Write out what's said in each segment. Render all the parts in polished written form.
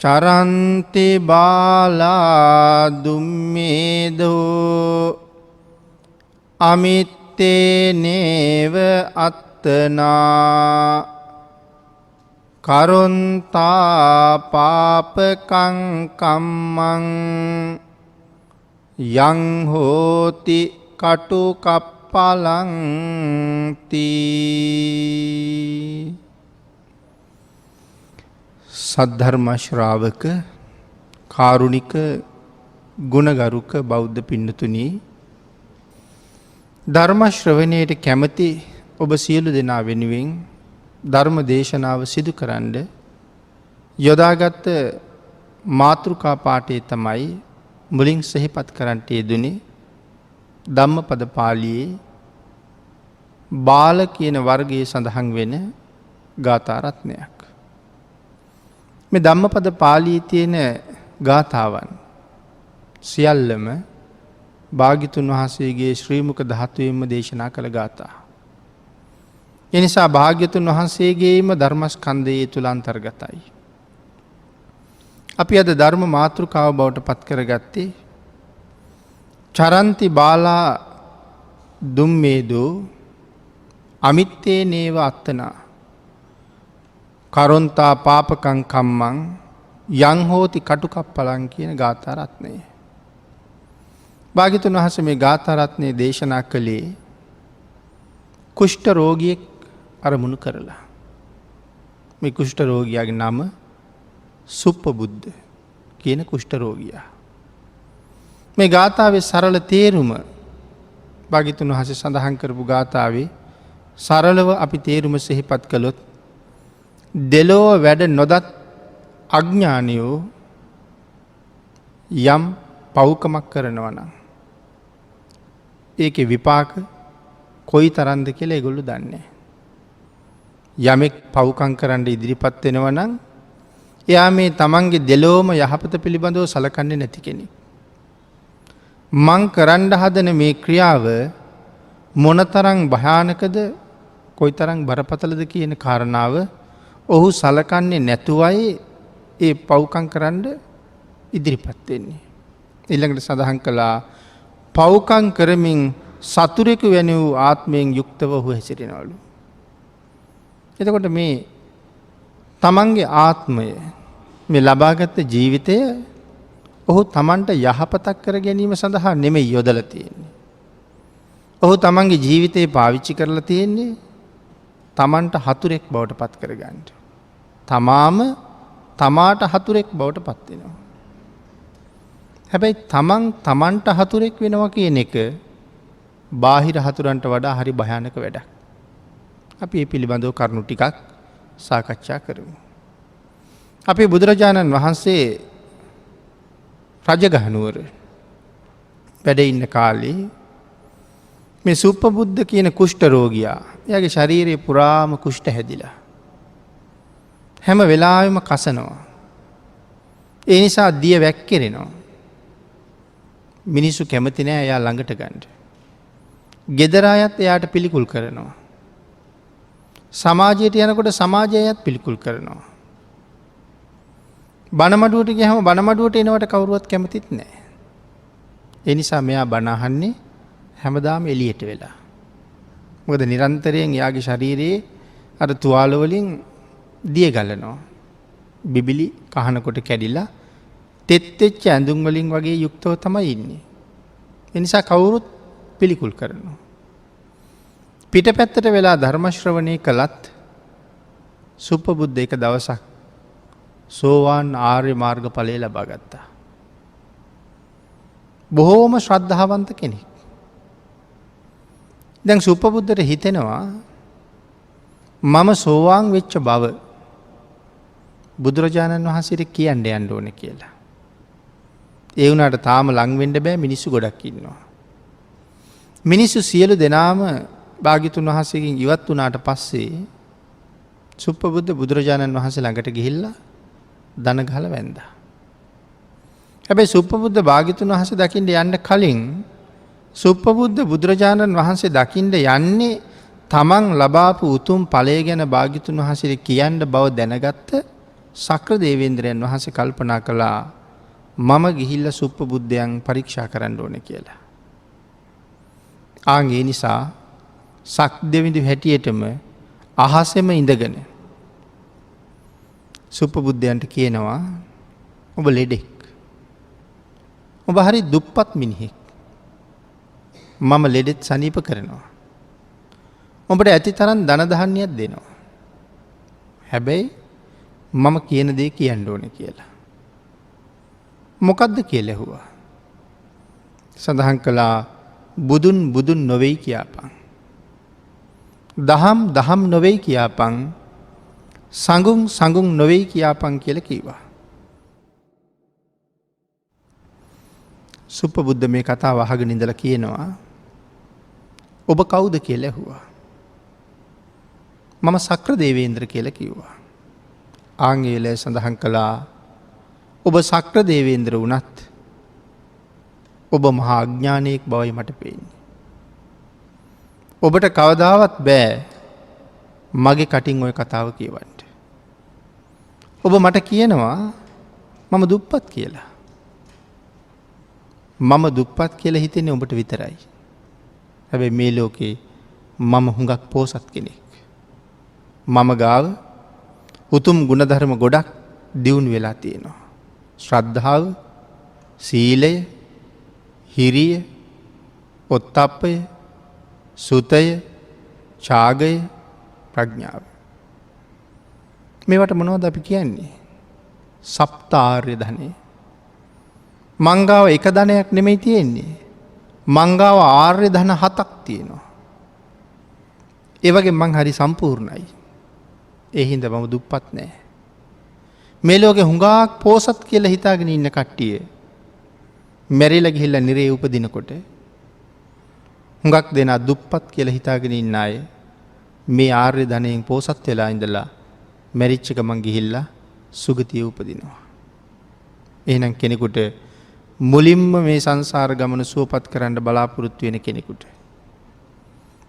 චරන්ති බාලා දුම්මේදෝ අමිත්තේ නේව අත්තනා කරුන්තා පාපකං කම්මං යං හෝති කටුකප්පලං තී. සද්ධර්ම ශ්‍රාවක කාරුණික ගුණගරුක බෞද්ධ පින්නතුනි, ධර්ම ශ්‍රවණයට කැමති ඔබ සියලු දෙනා වෙනුවෙන් ධර්ම දේශනාව සිදු කරන්න යොදාගත් මාතෘකා පාඨය තමයි මුලින් සිහිපත් කරන්නට යෙදුනේ ධම්මපද පාළියේ බාල කියන වර්ගයේ සඳහන් වෙන ගාථා රත්නයක්. මේ ධම්මපද පාළියේ තියෙන ගාථාවන් සියල්ලම භාග්‍යතුන් වහන්සේගේ ශ්‍රී මුක ධාතුවෙන්ම දේශනා කළ ගාථා. එනිසා භාග්‍යතුන් වහන්සේගේම ධර්මස්කන්ධයේ තුල අන්තර්ගතයි. අපි අද ධර්ම මාතෘකාව බවට පත් කරගත්තේ චරන්ති බාලා දුම්මේදෝ අමිත්තේ නේව අත්තනා කරුන්තා පාපකං කම්මං යං හෝති කටුකප්පලං කියන ගාථා රත්නය. භාග්‍යතුන් වහන්සේ මේ ගාථා රත්නය දේශනා කළේ කුෂ්ඨ රෝගියෙක් අරමුණු කරලා. මේ කුෂ්ඨ රෝගියාගේ නම සුප්පබුද්ධ කියන කුෂ්ඨ රෝගියා. මේ ගාථාවේ සරල තේරුම භාග්‍යතුන් වහන්සේ සඳහන් කරපු ගාථාවේ සරලව අපි තේරුම සිහිපත් කළොත්, දෙලොව වැඩ නොදත් අඥානියෝ යම් පව්කමක් කරනවා නම් ඒකේ විපාක කොයි තරම්ද කියලා ඒගොල්ලෝ දන්නේ. යමෙක් පව්කම් කරන්න ඉදිරිපත් වෙනවා නම් එයා මේ තමන්ගේ දෙලොවම යහපත පිළිබඳව සලකන්නේ නැති කෙනෙක්. මං කරන්න හදන මේ ක්‍රියාව මොනතරම් භයානකද, කොයිතරම් බරපතලද කියන කාරණාව ඔහු සලකන්නේ නැතුවයි ඒ පව්කම් කරන්න ඉදිරිපත් වෙන්නේ. ඊළඟට සඳහන් කළා පව්කම් කරමින් සතුරෙකු වැනි වූ ආත්මයෙන් යුක්තව ඔහු හැසිරෙනවලු. එතකොට මේ තමන්ගේ ආත්මය, මේ ලබාගත් ජීවිතය ඔහු තමන්ට යහපතක් කර ගැනීම සඳහා නෙමෙයි යොදලා තියෙන්නේ. ඔහු තමන්ගේ ජීවිතේ පාවිච්චි කරලා තියෙන්නේ තමන්ට හතුරෙක් බවට පත් කරගන්න. තමාම තමාට හතුරෙක් බවට පත් වෙනවා. හැබැයි තමන්ට හතුරෙක් වෙනවා කියන එක බාහිර හතුරන්ට වඩා හරි භයානක වැඩක්. අපි මේ පිළිබඳව කරුණු ටිකක් සාකච්ඡා කරමු. අපේ බුදුරජාණන් වහන්සේ රජගහනුවර වැඩ ඉන්න කාලේ මේ සුප්පබුද්ධ කියන කුෂ්ඨ රෝගියා, එයාගේ ශරීරයේ පුරාම කුෂ්ඨ හැදිලා හැම වෙලාවෙම කසනවා. ඒ නිසා දිය වැක්කිරෙනවා. මිනිස්සු කැමති නෑ එයා ළඟට ගන්න. ගෙදර අයත් එයාට පිළිකුල් කරනවා. සමාජයට යනකොට සමාජයත් පිළිකුල් කරනවා. බණමඩුවට ගියහම බණමඩුවට එනවට කවුරුවත් කැමතිත් නෑ. ඒ නිසා මෙයා බණ අහන්නේ හැමදාම එළියට වෙලා. මොකද නිරන්තරයෙන් එයාගේ ශරීරයේ අර තුවාල වලින් දිය ගලනවා. බිබිලි කහනකොට කැඩිලා තෙත් වෙච්ච ඇඳුම් වලින් වගේ යුක්තව තමයි ඉන්නේ. ඒ නිසා කවුරුත් පිළිකුල් කරනවා. පිටපැත්තට වෙලා ධර්ම ශ්‍රවණය කළත් සුප්පබුද්ධ එක දවසක් සෝවාන් ආර්ය මාර්ග ඵලය ලබා ගත්තා. බොහෝම ශ්‍රද්ධාවන්ත කෙනෙක්. දැන් සුප්පබුද්ධට හිතෙනවා මම සෝවාන් වෙච්ච බව බුදුරජාණන් වහන්සේට කියන්න යන්න ඕනේ කියලා. ඒ වුණාට තාම ලං වෙන්න බෑ, මිනිස්සු ගොඩක් ඉන්නවා. මිනිස්සු සියලු දෙනාම භාග්‍යතුන් වහන්සේගෙන් ඉවත් වුණාට පස්සේ සුප්පබුද්ධ බුදුරජාණන් වහන්සේ ළඟට ගිහිල්ලා දන ගහලා වැන්දා. හැබැයි සුප්පබුද්ධ භාග්‍යතුන් වහන්සේ දකින්න යන්න කලින් සුප්පබුද්ධ බුදුරජාණන් වහන්සේ දකින්න යන්නේ තමන් ලබාපු උතුම් ඵලය ගැන භාග්‍යතුන් වහන්සේට කියන්න බව දැනගත්ත සක්‍ර දේවේන්ද්‍රයන් වහන්සේ කල්පනා කළා මම ගිහිල්ලා සුප්පබුද්ධයන් පරීක්ෂා කරන්න ඕන කියලා. ආන් ඒ නිසා සක් දෙවිඳු හැටියටම අහසෙම ඉඳගෙන සුප්පබුද්ධයන්ට කියනවා ඔබ ලෙඩෙක්. ඔබ හරි දුප්පත් මිනිහෙක්. මම ලෙඩෙත් සනීප කරනවා. ඔබට ඇති තරම් ධන ධාන්‍යයක් දෙනවා. හැබැයි මම කියන දේ කියන්න ඕනේ කියලා. මොකද්ද කියලා ඇහුවා. සඳහන් කළා බුදුන් බුදුන් නොවේයි කියාපන්. දහම් දහම් නොවේයි කියාපන්. සංගුන් සංගුන් නොවේයි කියාපන් කියලා කිව්වා. සුප්පබුද්ධ මේ කතාව අහගෙන ඉඳලා කියනවා ඔබ කවුද කියලා ඇහුවා. මම සක්‍ර දේවේන්ද්‍ර කියලා කිව්වා. ආංගේලය සඳහන් කළා ඔබ සක්‍ර දේවේන්ද්‍ර වුණත් ඔබ මහා අඥානයෙක් බවයි මට පේන්නේ. ඔබට කවදාවත් බෑ මගේ කටින් ওই කතාව කියවන්න. ඔබ මට කියනවා මම දුප්පත් කියලා. මම දුප්පත් කියලා හිතෙන්නේ ඔබට විතරයි. හැබැයි මේ ලෝකේ මම හුඟක් පෝසත් කෙනෙක්. මම ගාව උතුම් ගුණධර්ම ගොඩක් දියුණු වෙලා තියෙනවා. ශ්‍රද්ධාව, සීලය, හිරිය, ඔත්තප්පය, සුතය, ඡාගය, ප්‍රඥාව. මේවට මොනවද අපි කියන්නේ? සප්තාර්ය ධනෙ. මංගාව එක ධනයක් නෙමෙයි තියෙන්නේ. මංගාව ආර්ය ධන 7ක් තියෙනවා. ඒ වගේ මං හරි සම්පූර්ණයි. ඒ හින්දා මම දුප්පත් නෑ. මේ ලෝකේ හුඟක් පෝසත් කියලා හිතාගෙන ඉන්න කට්ටිය මැරිලා ගිහිල්ලා නිරේ උපදිනකොට හුඟක් දෙනා දුප්පත් කියලා හිතාගෙන ඉන්න අය මේ ආර්ය ධනයෙන් පෝසත් වෙලා ඉඳලා මැරිච්ච ගමන් ගිහිල්ලා සුගතිය උපදිනවා. එහෙනම් කෙනෙකුට මුලින්ම මේ සංසාර ගමන සුවපත් කරන්න බලාපොරොත්තු වෙන කෙනෙකුට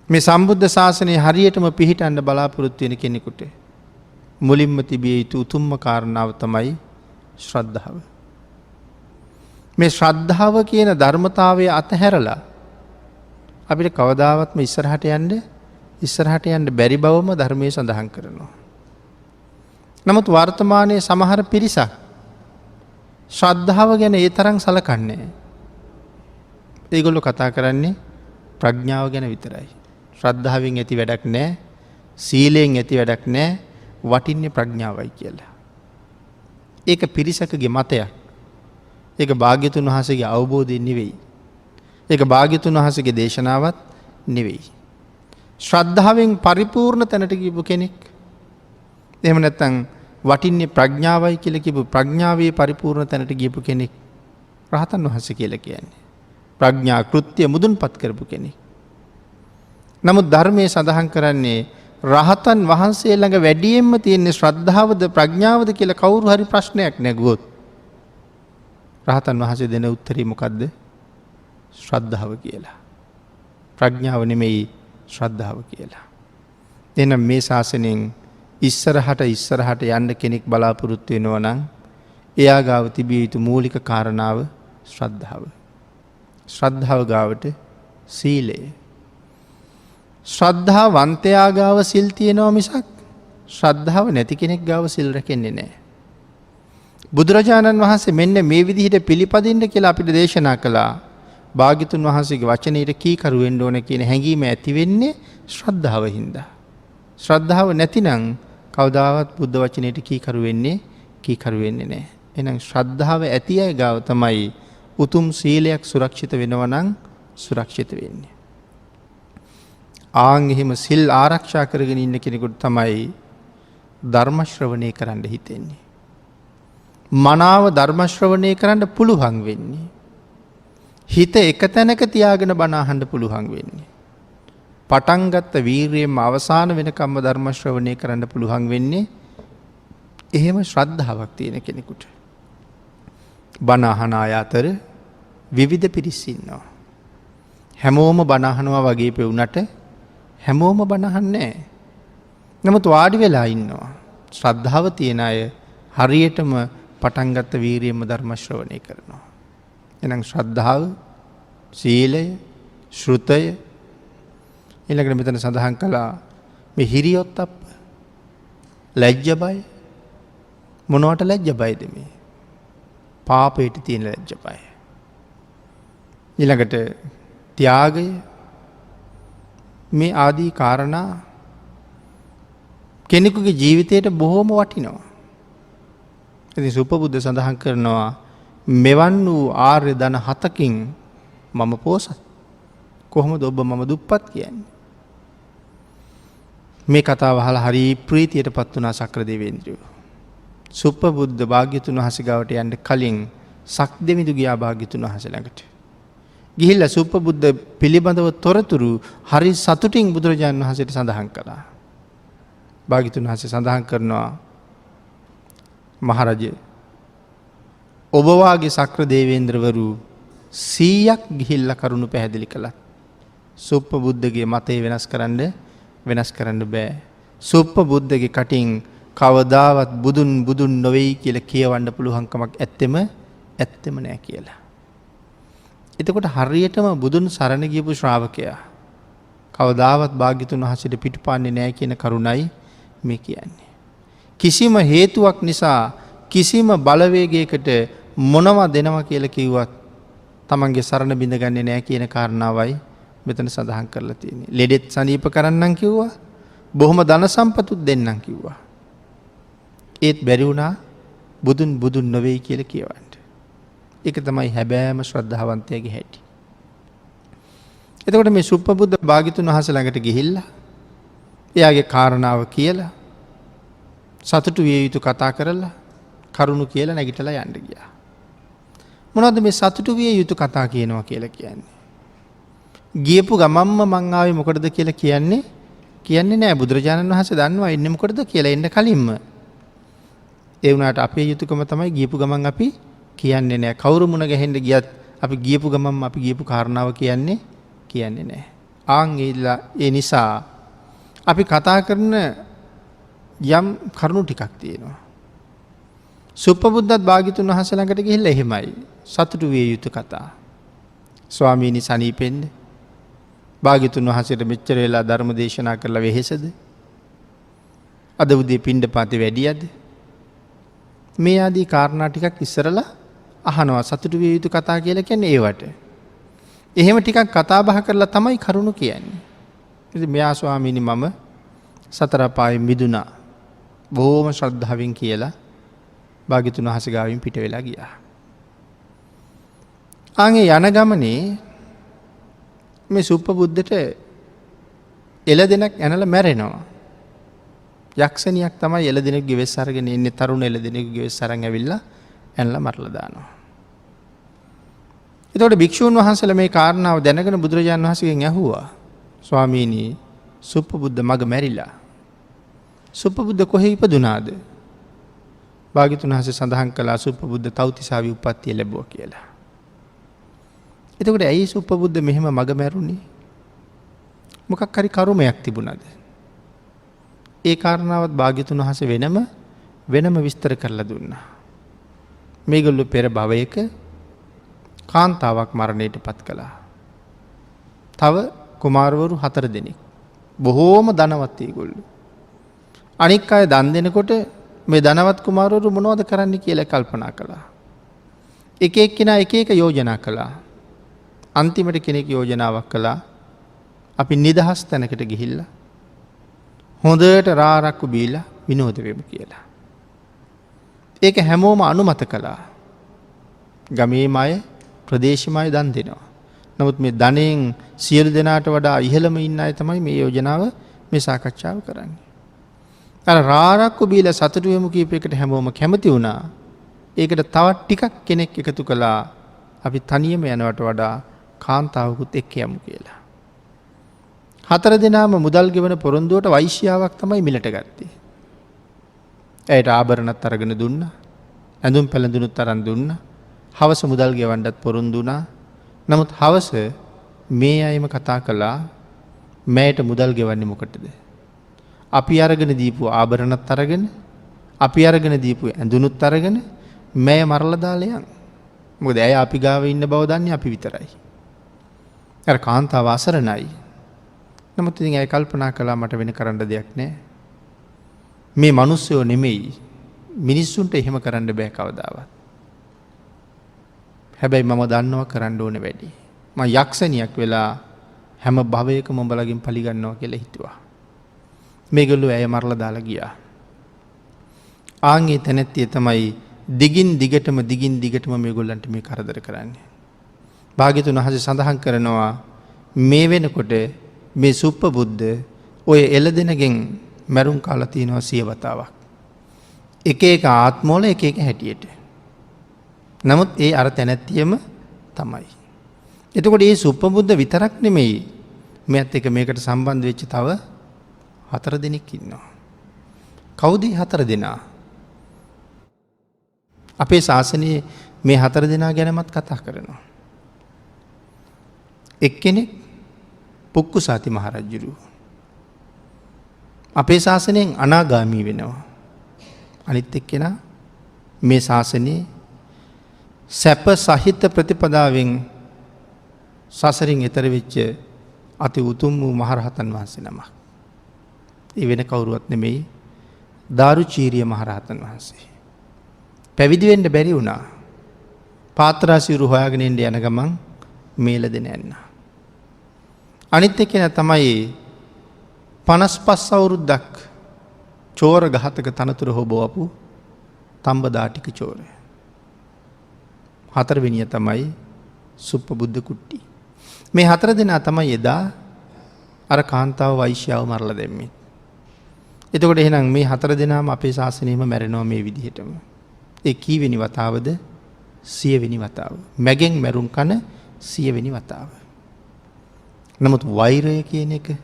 මේ සම්බුද්ධ ශාසනය හරියටම පිහිටන්න බලාපොරොත්තු වෙන කෙනෙකුට මුලින්ම තිබිය යුතු උතුම්ම කාරණාව තමයි ශ්‍රද්ධාව. මේ ශ්‍රද්ධාව කියන ධර්මතාවය අතහැරලා අපිට කවදාවත්ම ඉස්සරහට යන්න බැරි බවම ධර්මයේ සඳහන් කරනවා. නමුත් වර්තමානයේ සමහර පිරිසක් ශ්‍රද්ධාව ගැන ඒ තරම් සලකන්නේ නැහැ. ඒගොල්ලෝ කතා කරන්නේ ප්‍රඥාව ගැන විතරයි. ශ්‍රද්ධාවෙන් ඇති වැඩක් නැහැ. සීලයෙන් ඇති වැඩක් නැහැ. වටින්නේ ප්‍රඥාවයි කියලා. ඒක පිරිසකගේ මතයක්. ඒක භාග්‍යතුන් වහන්සේගේ අවබෝධය නෙවෙයි. ඒක භාග්‍යතුන් වහන්සේගේ දේශනාවත් නෙවෙයි. ශ්‍රද්ධාවෙන් පරිපූර්ණ තැනට ගියපු කෙනෙක්. එහෙම නැත්නම් වටින්නේ ප්‍රඥාවයි කියලා කියපු ප්‍රඥාවේ පරිපූර්ණ තැනට ගියපු කෙනෙක් රහතන් වහන්සේ කියලා කියන්නේ. ප්‍රඥා කෘත්‍ය මුදුන්පත් කරපු කෙනෙක්. නමුත් ධර්මයේ සඳහන් කරන්නේ රහතන් වහන්සේ ළඟ වැඩියෙන්ම තියෙන ශ්‍රද්ධාවද ප්‍රඥාවද කියලා කවුරු හරි ප්‍රශ්නයක් නැගුවොත් රහතන් වහන්සේ දෙන උත්තරේ මොකද්ද? ශ්‍රද්ධාව කියලා. ප්‍රඥාව නෙමෙයි ශ්‍රද්ධාව කියලා. එහෙනම් මේ ශාසනයෙන් ඉස්සරහට යන්න කෙනෙක් බලාපොරොත්තු වෙනවා නම් එයා ගාව තිබිය යුතු මූලික කාරණාව ශ්‍රද්ධාව. ශ්‍රද්ධාව ගාවට සීලය. ශ්‍රද්ධාවන්තයා ගාව සිල් තියෙනවා මිසක් ශ්‍රද්ධාව නැති කෙනෙක් ගාව සිල් රැකෙන්නේ නැහැ. බුදුරජාණන් වහන්සේ මෙන්න මේ විදිහට පිළිපදින්න කියලා අපිට දේශනා කළා. භාග්‍යතුන් වහන්සේගේ වචනයට කීකරු වෙන්න ඕන කියන හැඟීම ඇති වෙන්නේ ශ්‍රද්ධාව හින්දා. ශ්‍රද්ධාව නැතිනම් කවදාවත් බුද්ධ වචනයට කීකරු වෙන්නේ නැහැ. එහෙනම් ශ්‍රද්ධාව ඇති අය ගාව තමයි උතුම් සීලයක් සුරක්ෂිත වෙනවා නම් සුරක්ෂිත වෙන්නේ. ආන් එහෙම සිල් ආරක්ෂා කරගෙන ඉන්න කෙනෙකුට තමයි ධර්ම ශ්‍රවණය කරන්න හිතෙන්නේ. මනාව ධර්ම ශ්‍රවණය කරන්න පුළුවන් වෙන්නේ. හිත එක තැනක තියාගෙන බණ අහන්න පුළුවන් වෙන්නේ. පටන් ගත්ත වීරියෙන්ම අවසාන වෙනකම්ම ධර්ම ශ්‍රවණය කරන්න පුළුවන් වෙන්නේ එහෙම ශ්‍රද්ධාවක් තියෙන කෙනෙකුට. බණ අහන අය අතර විවිධ පිරිස් ඉන්නවා. හැමෝම බණ අහනවා වගේ පෙවුනට හැමෝම බණ අහන්නේ නැහැ. නමුත් වාඩි වෙලා ඉන්නවා. ශ්‍රද්ධාව තියෙන අය හරියටම පටන් ගත්ත වීරියෙන්ම ධර්ම ශ්‍රවණය කරනවා. එහෙනම් ශ්‍රද්ධාව, සීලය, ශ්‍රුතය ඊළඟට මෙතන සඳහන් කළා මේ හිරියොත්ප්ප, ලැජ්ජ බය. මොනවට ලැජ්ජ බයද මේ? පාපයට තියෙන ලැජ්ජ බය. ඊළඟට ත්‍යාගය, මේ ආදී කාරණා කෙනෙකුගේ ජීවිතයට බොහොම වටිනවා. ඉතින් සුපබුද්ධ සඳහන් කරනවා මෙවන් වූ ආර්ය ධන 7කින් මම පෝසත්. කොහොමද ඔබ මම දුප්පත් කියන්නේ? මේ කතාව අහලා හරි ප්‍රීතියටපත් වුණා සක්‍ර දෙවේන්ද්‍රයෝ. සුපබුද්ධ භාග්‍යතුන් වහන්සේ ගාවට යන්න කලින් සක්දෙවිඳු ගියා භාග්‍යතුන් වහන්සේ ළඟට. ගිහිල්ලා සුපබුද්ධ පිළිබඳව තොරතුරු හරි සතුටින් බුදුරජාණන් වහන්සේට සඳහන් කළා. භාග්‍යතුන් වහන්සේ සඳහන් කරනවා මහරජ ඔබ වාගේ සක්‍ර දේවේන්ද්‍රවරු 100ක් ගිහිල්ලා කරුණු පැහැදිලි කළා. සුප්පබුද්ධගේ මතය වෙනස් කරන්න බෑ. සුප්පබුද්ධගේ කටින් කවදාවත් බුදුන් නොවේයි කියලා කියවන්න පුළුවන්කමක් ඇත්තෙම නෑ කියලා. එතකොට හරියටම බුදුන් සරණ ගියපු ශ්‍රාවකයා කවදාවත් භාග්‍යතුන් වහන්සේට පිටුපාන්නේ නෑ කියන කරුණයි මේ කියන්නේ. කිසිම හේතුවක් නිසා කිසිම බලවේගයකට මොනවා දෙනවා කියලා කිව්වත් තමන්ගේ සරණ බිඳගන්නේ නැහැ කියන කාරණාවයි මෙතන සඳහන් කරලා තියෙන්නේ. ලෙඩෙත් සනීප කරන්නම් කිව්වා. බොහොම ධන සම්පතුත් දෙන්නම් කිව්වා. ඒත් බැරි වුණා බුදුන් නොවේයි කියලා කියවන්න. ඒක තමයි හැබෑම ශ්‍රද්ධාවන්තයාගේ හැටි. එතකොට මේ සුප්පබුද්ධ භාග්‍යතුන් වහන්සේ ළඟට ගිහිල්ලා එයාගේ කාරණාව කියලා සතුටු විය යුතු කතා කරලා කරුණු කියලා නැගිටලා යන්න ගියා. මොනවද මේ සතුටු විය යුතු කතා කියනවා කියලා කියන්නේ? ගියපු ගමම්ම මං ආවේ මොකටද කියලා කියන්නේ නෑ. බුදුරජාණන් වහන්සේ දන්නවා එන්නේ මොකටද කියලා එන්න කලින්ම. ඒ වුණාට අපේ යුතුයකම තමයි ගියපු ගමන් අපි කියන්නේ නෑ. කවුරු මුණ ගැහෙන්න ගියත් අපි ගියපු ගමන් අපි ගියපු කාරණාව කියන්නේ නෑ. ඒ නිසා අපි කතා කරන යම් කරුණු ටිකක් තියෙනවා. සුප්පබුද්ධත් භාග්‍යතුන් වහන්සේ ළඟට ගිහිල්ලා එහෙමයි සතුටු විය යුතු කතා. ස්වාමීනි සනීපෙන්න භාග්‍යතුන් වහන්සේට මෙච්චර වෙලා ධර්ම දේශනා කරලා වෙහෙසද? අද උදේ පිණ්ඩපාතේ වැඩියද? මේ ආදී කාරණා ටිකක් ඉස්සරලා අහනවා. සතුටු විය යුතු කතා කියලා කියන්නේ ඒවට. එහෙම ටිකක් කතා බහ කරලා තමයි කරුණු කියන්නේ. ඉතින් මෙයා ස්වාමීනි මම සතර පායෙන් මිදුණා. බොහොම ශ්‍රද්ධාවෙන් කියලා භාග්‍යතුන් වහන්සේ ගාවින් පිට වෙලා ගියා. ආන්ගේ යන ගමනේ මේ සුප්පබුද්ධට එළදෙනක් ඇනලා මැරෙනවා. යක්ෂණියක් තමයි එළදෙනෙක් ගෙවෙස් අරගෙන ඉන්නේ. තරුණ එළදෙනෙක් ගෙවෙස් අරන් ඇවිල්ලා ඇනලා මරලා දානවා. එතකොට භික්ෂූන් වහන්සේලා මේ කාරණාව දැනගෙන බුදුරජාණන් වහන්සේගෙන් ඇහුවා ස්වාමීනි සුප්පබුද්ධ මග මැරිලා. සුප්පබුද්ධ කොහේ ඉපදුනාද? භාග්‍යතුන් වහන්සේ සඳහන් කළා සුප්පබුද්ධ තව්තිසාවේ උප්පත්තිය ලැබුවා කියලා. එතකොට ඇයි සුප්පබුද්ධ මෙහෙම මග මැරුණේ? මොකක් හරි කරුමයක් තිබුණාද? ඒ කාරණාවත් භාග්‍යතුන් වහන්සේ වෙනම විස්තර කරලා දුන්නා. මේගොල්ලෝ පෙර භවයක කාන්තාවක් මරණයට පත් කළා. තව කුමාරවරු 4 දෙනෙක්. බොහෝම ධනවත් ඒගොල්ලෝ. අනික් අය දන් දෙනකොට මේ ධනවත් කුමාරවරු මොනවද කරන්න කියලා කල්පනා කළා. එක එක්කෙනා එක යෝජනා කළා. අන්තිමට කෙනෙක් යෝජනාවක් කළා අපි නිදහස් තැනකට ගිහිල්ලා හොඳට රාරක්කු බීලා විනෝද වෙමු කියලා. ඒක හැමෝම අනුමත කළා. ගමේම අය ප්‍රදේශෙම අය දන් දෙනවා. නමුත් මේ ධනෙන් සියලු දෙනාට වඩා ඉහළම ඉන්න අය තමයි මේ යෝජනාව මේ සාකච්ඡාව කරන්නේ. අර රාරක්කු බීලා සතුටු වෙමු කියප එකට හැමෝම කැමති වුණා. ඒකට තවත් ටිකක් කෙනෙක් එකතු කළා අපි තනියම යනවට වඩා කාන්තාවකුත් එක්ක යමු කියලා. 4 දෙනාම මුදල් ගෙවන පොරොන්දුවට වෛශ්‍යාවක් තමයි මිලට ගත්තේ. ඇයට ආභරණත් අරගෙන දුන්නා. ඇඳුම් පැළඳුනුත් අරන් දුන්නා. හවස මුදල් ගෙවන්නත් පොරොන්දු වුණා. නමුත් හවස මේ අයම කතා කළා මෑයට මුදල් ගෙවන්නේ මොකටද? අපි අරගෙන දීපු ආභරණත් අරගෙන අපි අරගෙන දීපු ඇඳුනුත් අරගෙන මෑ මරලා දාලා යන. මොකද ඇය අපි ගාව ඉන්න බව දන්නේ අපි විතරයි. අර කාන්තාව අසරණයි. නමුත් ඉතින් ඇය කල්පනා කළා මට වෙන කරන්න දෙයක් නැහැ. මේ මිනිස්සුયો නෙමෙයි. මිනිස්සුන්ට එහෙම කරන්න බෑ කවදාවත්. හැබැයි මම දන්නවා කරන්න ඕනේ වැඩි. මම යක්ෂණියක් වෙලා හැම භවයකම උඹලගෙන් පරිගන්නවා කියලා හිතුවා. මේගොල්ලෝ ඇය මරලා දාලා ගියා. ආන්ගේ තැනැත්තිය තමයි දිගින් දිගටම මේගොල්ලන්ට මේ කරදර කරන්නේ. භාග්‍යතුන් වහන්සේ සඳහන් කරනවා මේ වෙනකොට මේ සුප්පබුද්ධ ඔය එළදෙනගෙන් මැරුම් කාලා තියෙනවා 100 වතාවක්. එක එක ආත්මවල එක එක හැටියට. නමුත් ඒ අර තැනැත්තියම තමයි. එතකොට මේ සුප්පබුද්ධ විතරක් නෙමෙයි මෙයත් එක මේකට සම්බන්ධ වෙච්ච තව 4 දෙනෙක් ඉන්නවා. කවුද 4 දෙනා? අපේ ශාසනයේ මේ 4 දෙනා ගැනමත් කතා කරනවා. එක්කෙනෙක් පුක්කුසාති මහරජුරු. අපේ ශාසනයෙන් අනාගාමී වෙනවා. අනිත් එක්කෙනා මේ ශාසනයේ සැප සහිත ප්‍රතිපදාවෙන් සසරින් එතර වෙච්ච අති උතුම් වූ මහරහතන් වහන්සේ නමක්. ඒ වෙන කවුරුවත් නෙමෙයි දාරුචීරිය මහරහතන් වහන්සේ. පැවිදි වෙන්න බැරි වුණා. පාත්‍රාසිරු හොයාගෙන ඉන්න යන ගමන් මේල දෙන යන්න. අනිත් එක්කෙනා තමයි 55 අවුරුද්දක් චෝර ඝාතක තනතුර හොබවපු තම්බදාටික චෝරය. 4 වෙනිය තමයි සුප්පබුද්ධ කුට්ටි. මේ 4 දෙනා තමයි එදා අර කාන්තාව වෛශ්‍යාව මරලා දැම්මේ. එතකොට එහෙනම් මේ 4 දෙනාම අපේ ශාසනයෙම මැරෙනවා මේ විදිහටම. ඒ කීවෙනි වතාවද? 100 වෙනි වතාව. මැගෙන් මැරුම් කන 100 වෙනි වතාව. නමුත් වෛරය කියන එක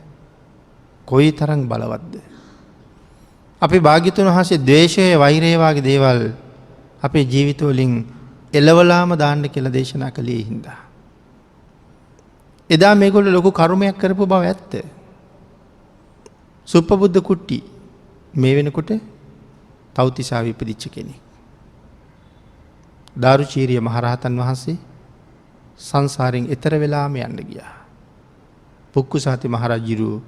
කොයි තරම් බලවත්ද? අපේ භාග්‍යතුන් වහන්සේ ද්වේෂය වෛරය වගේ දේවල් අපේ ජීවිතවලින් එලවලාම දාන්න කියලා දේශනා කළේ හින්දා. එදා මේගොල්ලෝ ලොකු කර්මයක් කරපු බව ඇත්ත. සුප්පබුද්ධ කුට්ටි මේ වෙනකොට තව්තිසාවේ ඉපදිච්ච කෙනෙක්. දාරුචීරිය මහරහතන් වහන්සේ සංසාරයෙන් එතර වෙලාම යන්න ගියා. පුක්කුසාති මහරජුරු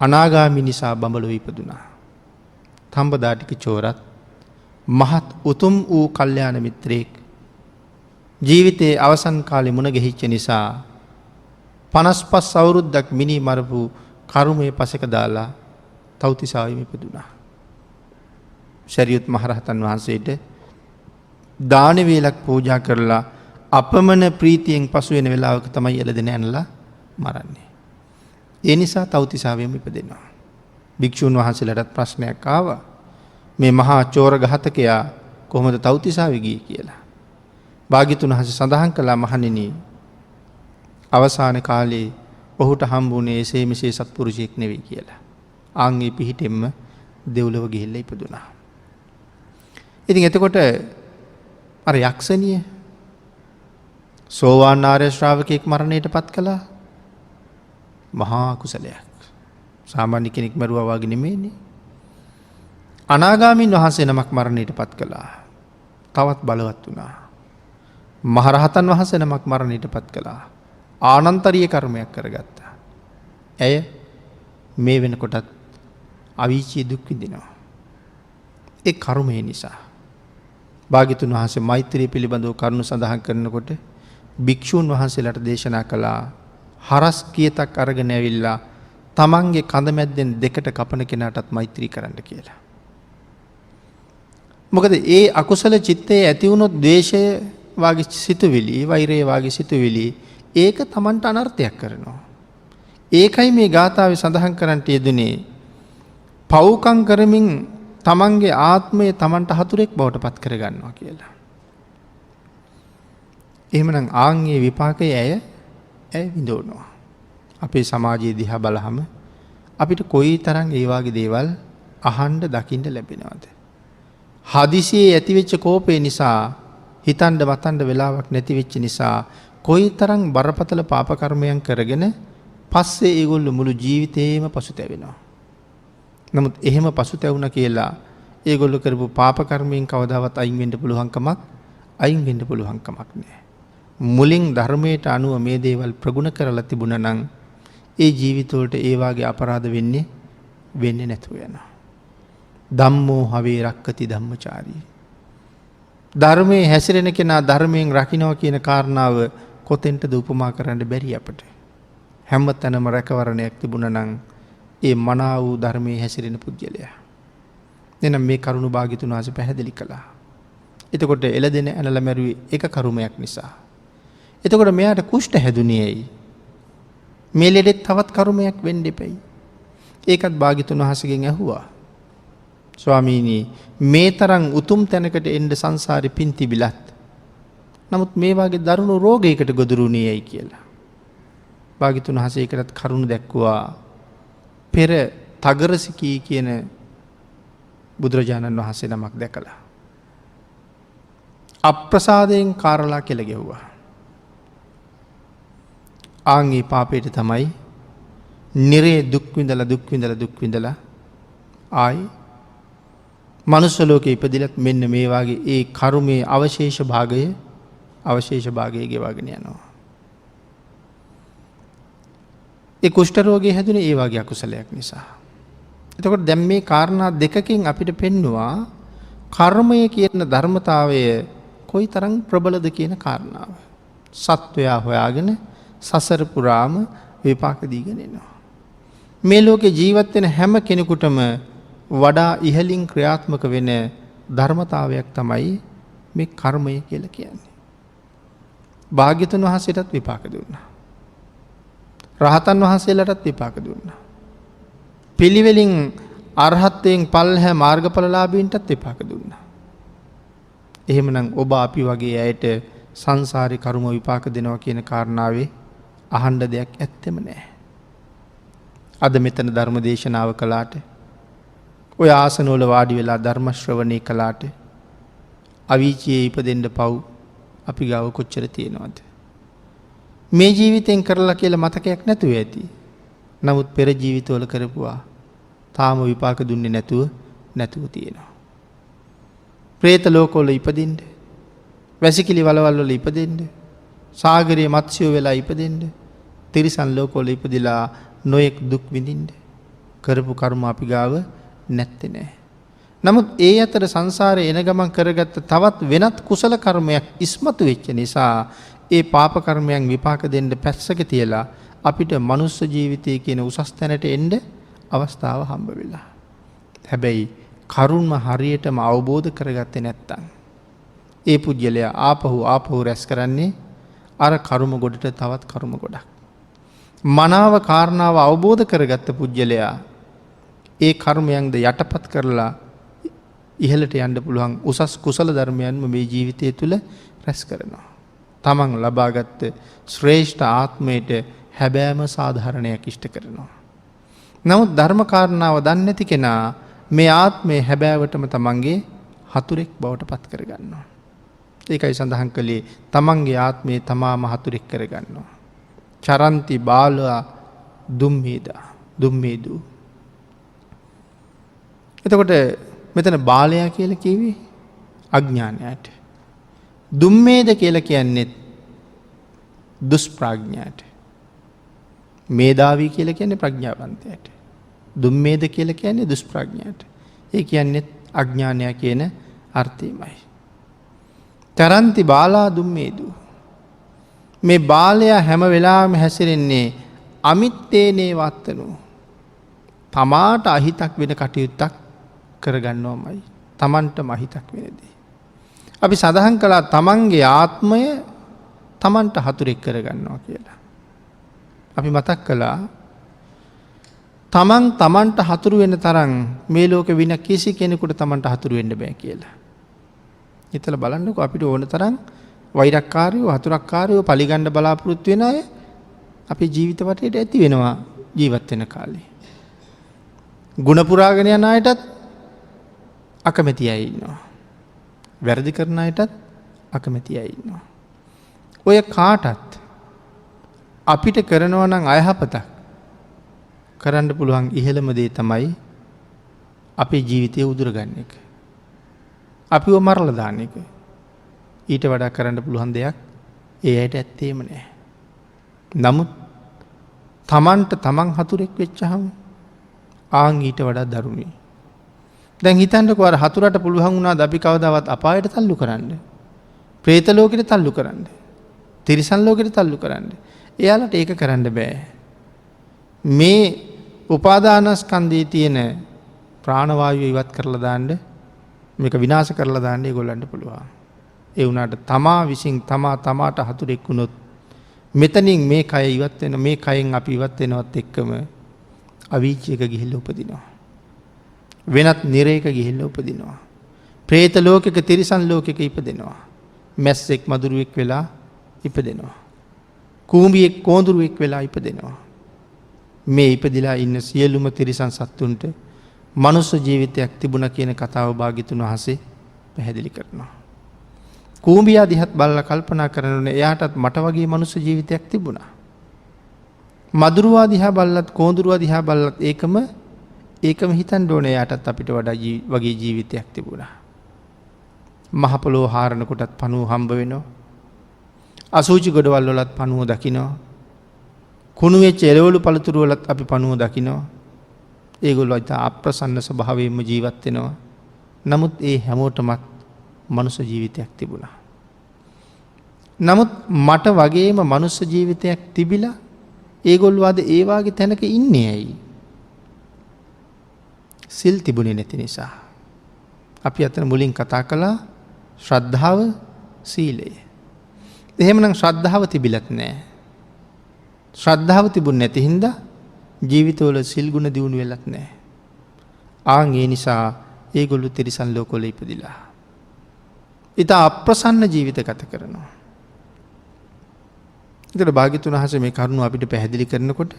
අනාගාමී නිසා බඹලොව ඉපදුනා. තම්බදාටික චෝරත් මහත් උතුම් වූ කල්යාණ මිත්‍රයෙක් ජීවිතයේ අවසන් කාලේ මුණ ගැහිච්ච නිසා 55 අවුරුද්දක් මිනි මරපු කර්මයේ පසෙක දාලා තව්තිසාවෙම ඉපදුනා. ශරීයත් මහරහතන් වහන්සේට දාන වේලක් පූජා කරලා අපමණ ප්‍රීතියෙන් පසු වෙන වෙලාවක තමයි එළදෙන ඇනලා මරන්නේ. ඒ නිසා තව්තිසාවෙම ඉපදෙනවා. භික්ෂුන් වහන්සේලාට ප්‍රශ්නයක් ආවා. මේ මහා චෝර ඝාතකයා කොහොමද තව්තිසාවේ ගියේ කියලා. භාග්‍යතුන් වහන්සේ සඳහන් කළා මහණෙනි අවසාන කාලේ ඔහුට හම්බුනේ එසේ මෙසේ සත්පුරුෂයෙක් නෙවෙයි කියලා. ආන්ගේ පිහිටෙම්ම දෙව්ලොව ගිහිල්ලා ඉපදුනා. ඉතින් එතකොට අර යක්ෂණිය සෝවාන් ආර්ය ශ්‍රාවකෙක් මරණයට පත් කළා. මහා කුසලයක්. සාමාන්‍ය කෙනෙක් මරුවා වගේ නෙමෙයිනේ. අනාගාමීන් වහන්සේ නමක් මරණයට පත් කළා. තවත් බලවත් වුණා. මහරහතන් වහන්සේ නමක් මරණයට පත් කළා. ආනන්තරීය කර්මයක් කරගත්තා. ඇය මේ වෙනකොටත් අවීචී දුක් විඳිනවා. ඒ කර්මය නිසා. භාග්‍යතුන් වහන්සේ මෛත්‍රී පිළිබඳව කරුණු සඳහන් කරනකොට භික්ෂූන් වහන්සේලාට දේශනා කළා හරස් කියතක් අරගෙන ඇවිල්ලා තමන්ගේ කඳ මැද්දෙන් දෙකට කපන කෙනාටත් මෛත්‍රී කරන්න කියලා. මොකද ඒ අකුසල චිත්තයේ ඇති වුණොත් ද්වේෂය වාගේ සිතුවිලි, වෛරය වාගේ සිතුවිලි ඒක තමන්ට අනර්ථයක් කරනවා. ඒකයි මේ ගාථාවේ සඳහන් කරන්නට යෙදුනේ පව්කම් කරමින් තමන්ගේ ආත්මය තමන්ට හතුරෙක් බවට පත් කරගන්නවා කියලා. එහෙමනම් ආන්ගේ විපාකය ඇය විඳවනවා. අපේ සමාජයේ දිහා බලහම අපිට කොයි තරම් ඒ වගේ දේවල් අහන්න දකින්න ලැබෙනවද? හදිසියේ ඇතිවෙච්ච කෝපය නිසා හිතන්න මතන්න වෙලාවක් නැති වෙච්ච නිසා කොයි තරම් බරපතල පාප කර්මයන් කරගෙන පස්සේ ඒගොල්ලෝ මුළු ජීවිතේම පසුතැවෙනවා. නමුත් එහෙම පසුතැවුණා කියලා ඒගොල්ලෝ කරපු පාප කර්මයෙන් කවදාවත් අයින් වෙන්න පුළුවන් කමක් නැහැ. මුලින් ධර්මයට අනුව මේ දේවල් ප්‍රගුණ කරලා තිබුණා නම් ඒ ජීවිතවලට ඒ වාගේ අපරාධ වෙන්නේ නැතුව යනවා. ධම්මෝ හවේ රක්කති ධම්මචාරී. ධර්මයේ හැසිරෙන කෙනා ධර්මයෙන් රකින්නවා කියන කාරණාව කොතෙන්ටද උපමා කරන්න බැරි අපට. හැම තැනම රැකවරණයක් තිබුණා නම් ඒ මනාව වූ ධර්මයේ හැසිරෙන පුජ්‍යලයා. එනම් මේ කරුණ භාග්‍යතුන් වහන්සේ පැහැදිලි කළා. එතකොට එළදෙන ඇනලා මැරුවේ එක කරුමයක් නිසා. එතකොට මෙයාට කුෂ්ඨ හැදුනේ ඇයි? මේ ලෙඩෙත් තවත් කරුමයක් වෙන්න එපයි. ඒකත් භාග්‍යතුන් වහන්සේගෙන් ඇහුවා. ස්වාමීනි මේ තරම් උතුම් තැනකට එන්න සංසාරේ පින් තිබිලත් නමුත් මේ වගේ දරුණු රෝගයකට ගොදුරුුණේ ඇයි කියලා. භාග්‍යතුන් වහන්සේ ඒකටත් කරුණ දැක්වුවා. පෙර තගරසිකී කියන බුදුරජාණන් වහන්සේ නමක් දැකලා අප්‍රසාදයෙන් කාරලා කෙල ගැහුවා. ආන්ගේ පාපයට තමයි නිරේ දුක් විඳලා ආයි මනුස්ස ලෝකේ ඉපදිලත් මෙන්න මේ වාගේ ඒ කර්මයේ අවශේෂ භාගය ගෙවාගෙන යනවා. ඒ කුෂ්ඨ රෝගය හැදුනේ ඒ වාගේ අකුසලයක් නිසා. එතකොට දැන් මේ කාරණා දෙකකින් අපිට පෙන්නවා කර්මය කියන ධර්මතාවය කොයිතරම් ප්‍රබලද කියන කාරණාව. සත්වයා හොයාගෙන සසර පුරාම විපාක දීගෙන එනවා. මේ ලෝකේ ජීවත් වෙන හැම කෙනෙකුටම වඩා ඉහළින් ක්‍රියාත්මක වෙන ධර්මතාවයක් තමයි මේ කර්මය කියලා කියන්නේ. භාග්‍යතුන් වහන්සේටත් විපාක දුන්නා. රහතන් වහන්සේලාටත් විපාක දුන්නා. පිළිවෙලින් අරහත්ත්වයෙන් පල්හැ මාර්ගඵලලාභීන්ටත් විපාක දුන්නා. එහෙමනම් ඔබ අපි වගේ අයට සංසාරේ කර්ම විපාක දෙනවා කියන කාරණාවේ අහන්න දෙයක් ඇත්තෙම නැහැ. අද මෙතන ධර්ම දේශනාව කළාට ඔය ආසනවල වාඩි වෙලා ධර්ම ශ්‍රවණය කළාට අවීචියේ ඉපදෙන්න පව් අපි ගාව කොච්චර තියෙනවද? මේ ජීවිතෙන් කරලා කියලා මතකයක් නැතුව ඇති. නමුත් පෙර ජීවිතවල කරපුවා තාම විපාක දුන්නේ නැතුව තියෙනවා. പ്രേත ලෝකවල ඉපදින්න, වැසිකිලි වලවල් වල ඉපදෙන්න, සාගරයේ මත්ස්‍යෝ වෙලා ඉපදෙන්න, තිරිසන් ලෝකවල ඉපදිලා නොයෙක් දුක් විඳින්න කරපු කර්ම අපි ගාව නැත්තේ නෑ. නමුත් ඒ අතර සංසාරේ එන ගමන් කරගත්ත තවත් වෙනත් කුසල කර්මයක් ඉස්මතු වෙච්ච නිසා ඒ පාප කර්මයන් විපාක දෙන්න පැස්සක තියලා අපිට මනුස්ස ජීවිතය කියන උසස් තැනට එන්න අවස්ථාව හම්බ වෙලා. හැබැයි කරුණම හරියටම අවබෝධ කරගත්තේ නැත්තම් ඒ පුජ්‍යලයා ආපහු රැස් කරන්නේ අර කර්ම ගොඩට තවත් කර්ම ගොඩක්. මනාව කාරණාව අවබෝධ කරගත්ත පුජ්‍යලයා ඒ කර්මයන්ද යටපත් කරලා ඉහළට යන්න පුළුවන් උසස් කුසල ධර්මයන්ම මේ ජීවිතය තුළ රැස් කරනවා. තමන් ලබාගත්ත ශ්‍රේෂ්ඨ ආත්මයට හැබෑම සාධාරණයක් ඉෂ්ට කරනවා. නමුත් ධර්ම කාරණාව දන්නේ නැති කෙනා මේ ආත්මයේ හැබෑවටම තමන්ගේ හතුරෙක් බවට පත් කරගන්නවා. ඒකයි සඳහන් කළේ තමන්ගේ ආත්මයේ තමාම හතුරෙක් කරගන්නවා. චරන්ති බාලා දුම්මේදු. එතකොට මෙතන බාලයා කියලා කිව්වේ අඥානයට. දුම්මේද කියලා කියන්නේ දුෂ්ප්‍රඥාට. මේධාවී කියලා කියන්නේ ප්‍රඥාවන්තයට. දුම්මේද කියලා කියන්නේ දුෂ්ප්‍රඥාට. ඒ කියන්නේ අඥානය කියන අර්ථයමයි. චරන්ති බාලා දුම්මේදු. මේ බාලයා හැම වෙලාවෙම හැසිරෙන්නේ අමිත්තේනේ වත්තනෝ. තමාට අහිතක් වෙන කටයුත්තක් කරගන්නවමයි. තමන්ටම අහිතක් වෙනදී. අපි සඳහන් කළා තමන්ගේ ආත්මය තමන්ට හතුරෙක් කරගන්නවා කියලා. අපි මතක් කළා තමන්ට හතුරු වෙන තරම් මේ ලෝකෙ වින කිසි කෙනෙකුට තමන්ට හතුරු වෙන්න බෑ කියලා. හිතලා බලන්නකෝ අපිට ඕන තරම් වෛරක්කාරයෝ හතුරක්කාරයෝ පලිගන්න බලාපොරොත්තු වෙන අය අපේ ජීවිත වටේට ඇති වෙනවා ජීවත් වෙන කාලේ. ගුණ පුරාගෙන යන අයටත් අකමැති අය ඉන්නවා. වැරදි කරන අයටත් අකමැති අය ඉන්නවා. ඔය කාටත් අපිට කරනවා නම් අයහපතක් කරන්න පුළුවන් ඉහළම දේ තමයි අපේ ජීවිතය උදුරගන්න එක. අපිව මරලා දාන එක. ඊට වඩා කරන්න පුළුවන් දෙයක් ඒ අයට ඇත්තේම නැහැ. නමුත් තමන්ට තමන් හතුරෙක් වෙච්චහම ආන් ඊට වඩා දරුණුයි. දැන් හිතන්නකෝ අර හතුරට පුළුවන් වුණාද අපි කවදාවත් අපායට තල්ලු කරන්න? പ്രേත ලෝකෙට තල්ලු කරන්න? තිරිසන් ලෝකෙට තල්ලු කරන්න? එයාලට ඒක කරන්න බෑ. මේ උපාදානස්කන්ධයේ තියෙන ප්‍රාණවායුව ඉවත් කරලා දාන්න, මේක විනාශ කරලා දාන්න ඒගොල්ලන්ට පුළුවන්. ඒ වුණාට තමා විසින් තමාට හතුරෙක් වුණොත් මෙතනින් මේ කය ඉවත් වෙන, මේ කයෙන් අපි ඉවත් වෙනවත් එක්කම අවීචයක ගිහිල්ලා උපදිනවා. වෙනත් නිරේක ගිහිල්ලා උපදිනවා. പ്രേත ලෝකෙක, තිරිසන් ලෝකෙක ඉපදෙනවා. මැස්සෙක් මදුරුවෙක් වෙලා ඉපදෙනවා. කූඹියෙක් කෝඳුරුවෙක් වෙලා ඉපදෙනවා. මේ ඉපදිලා ඉන්න සියලුම තිරිසන් සත්තුන්ට මනුස්ස ජීවිතයක් තිබුණා කියන කතාව භාග්‍යතුන් වහන්සේ පැහැදිලි කරනවා. කූඹියා දිහත් බලලා කල්පනා කරනොනේ එයාටත් මට වගේ මනුස්ස ජීවිතයක් තිබුණා. මදුරුවා දිහා බලලත් කෝඳුරුවා දිහා බලලත් ඒකම හිතන්න ඕනේ එයාටත් අපිට වඩා වගේ ජීවිතයක් තිබුණා. මහ පොළොව හාරන කොටත් පණුව හම්බ වෙනවා. අසූචි ගොඩවල් වලත් පණුව දකිනවා. කුණු වෙච්ච එළවලු පළතුරු වලත් අපි පණුව දකිනවා. ඒගොල්ලෝ ඉතා අප්‍රසන්න ස්වභාවයෙන්ම ජීවත් වෙනවා. නමුත් ඒ හැමෝටමත් මනුස්ස ජීවිතයක් තිබුණා. නමුත් මට වගේම මනුස්ස ජීවිතයක් තිබිලා ඒගොල්ලෝ අද ඒ වාගේ තැනක ඉන්නේ ඇයි? සිල් තිබුණේ නැති නිසා. අපි අතන මුලින් කතා කළා ශ්‍රද්ධාව, සීලය. එහෙමනම් ශ්‍රද්ධාව තිබිලත් නැහැ. ශ්‍රද්ධාව තිබුණ නැති හින්දා ජීවිතවල සිල් ගුණ දියුණු වෙලත් නැහැ. ආන් ඒ නිසා ඒගොල්ලෝ තිරිසන් ලෝකවල ඉපදිලා ඉතා අප්‍රසන්න ජීවිත ගත කරනවා. ඒකට භාග්‍යතුන් වහන්සේ මේ කරුණ අපිට පැහැදිලි කරනකොට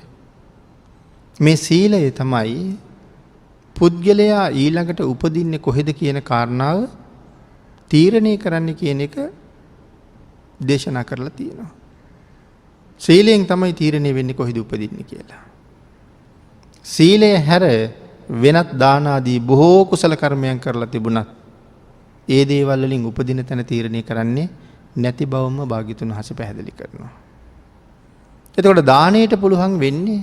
මේ සීලය තමයි පුද්ගලයා ඊළඟට උපදින්නේ කොහෙද කියන කාරණාව තීරණය කරන්න කියන එක දේශනා කරලා තියෙනවා. සීලයෙන් තමයි තීරණය වෙන්නේ කොහෙද උපදින්නේ කියලා. සීලය හැර වෙනත් දාන ආදී බොහෝ කුසල කර්මයන් කරලා තිබුණත් ඒ දේවල් වලින් උපදින තැන තීරණය කරන්නේ නැති බවම භාග්‍යතුන් වහන්සේ පැහැදිලි කරනවා. එතකොට දාණයට පුළුවන් වෙන්නේ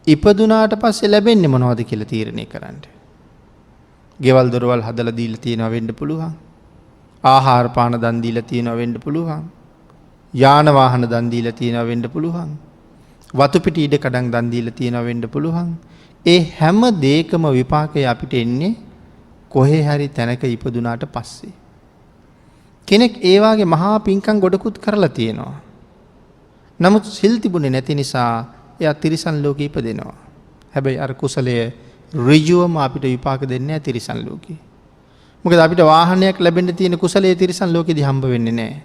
ඉපදුනාට පස්සේ ලැබෙන්නේ මොනවද කියලා තීරණය කරන්න. ගෙවල් දොරවල් හදලා දීලා තියෙනවා වෙන්න පුළුවන්. ආහාර පාන දන් දීලා තියෙනවා වෙන්න පුළුවන්. යාන වාහන දන් දීලා තියෙනවා වෙන්න පුළුවන්. වතු පිටි ඉඩ කඩන් දන් දීලා තියෙනවා වෙන්න පුළුවන්. ඒ හැම දෙයකම විපාකය අපිට එන්නේ කොහේ හරි තැනක ඉපදුනාට පස්සේ. කෙනෙක් ඒ වාගේ මහා පිංකම් ගොඩකුත් කරලා තියෙනවා. නමුත් සිල් තිබුණේ නැති නිසා එයා තිරිසන් ලෝකෙ ඉපදෙනවා. හැබැයි අර කුසලය ඍජුවම අපිට විපාක දෙන්නේ නැහැ තිරිසන් ලෝකෙ. මොකද අපිට වාහනයක් ලැබෙන්න තියෙන කුසලයේ තිරිසන් ලෝකෙදි හම්බ වෙන්නේ නැහැ.